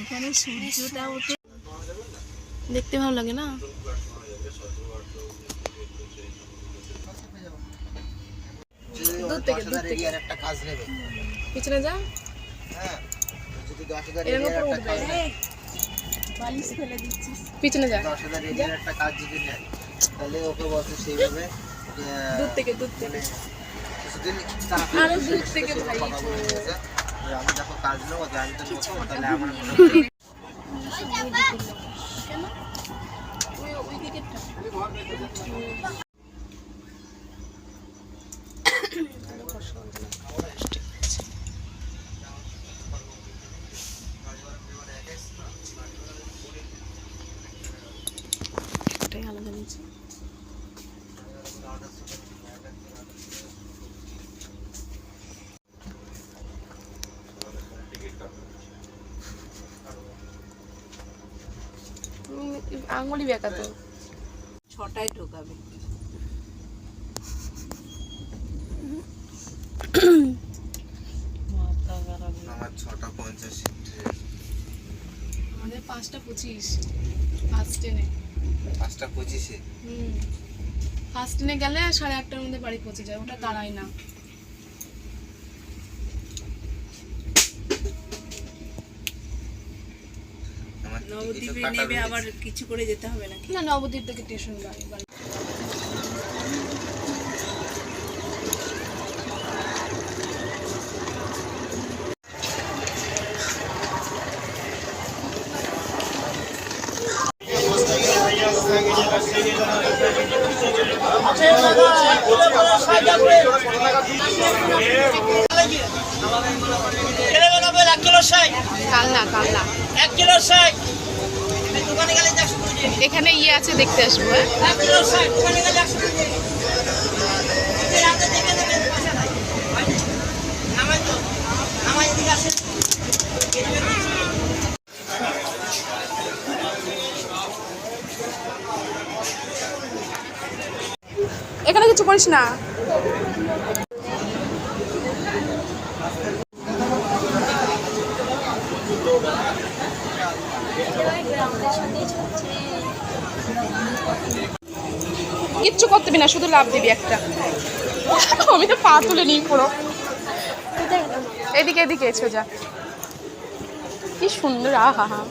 এখানে সূর্যটা ওঠে, দেখতে ভালো লাগে না? দূর থেকে একটা কাজ নেবে, পিছনে যা, হ্যাঁ যদি 10,000 এর এরিয়ার উপর একটা উঠবে। কাজ নেয়, বালিশ ফেলে দিচ্ছিস। পিছনে যা, 10,000 এরিয়ার একটা কাজ যদি নেয়, তাহলে ওকে বলছে সেইভাবে যে দূর থেকে মানে কিছুদিন আরো দূর থেকে ভাই কথা বলে নিয়েছে যে আমি যখন কাজ নেবো জানতে মতো, তাহলে আমার কেন ওই দিকেরটা একটাই আলাদা নিচে। আঙুলি বেঁকা তো। 6টায় ঢোকাবে। আমার 6:50 আমাদের 5:25 ফার্স্ট ট্রেনে। 5:25 ফার্স্ট ট্রেনে গেলে 8:30টার মধ্যে বাড়ি পৌঁছে যায়, ওটা দাঁড়ায় না। নবদ্বীপে নেবে আবার কিছু করে যেতে হবে নাকি? না, নবদ্বীপ থেকে স্টেশন বাড়ি। কালনা কালনা 1 কিলো 60 এখানে ইয়ে আছে, দেখতে আসবো। হ্যাঁ 1 কিলো 60 দোকানে গেলে 100 রাতে দেখে দেবেন, পয়সা নাই আমার তো আমার এদিকে আসে। এখানে কিছু করিস না। কিচ্ছু করতে দিবি না, শুধু লাভ দিবি একটা। আমি তো পা তুলে নিই পুরো। এদিকে এদিকে এসো যা, কি সুন্দর, আহা হা।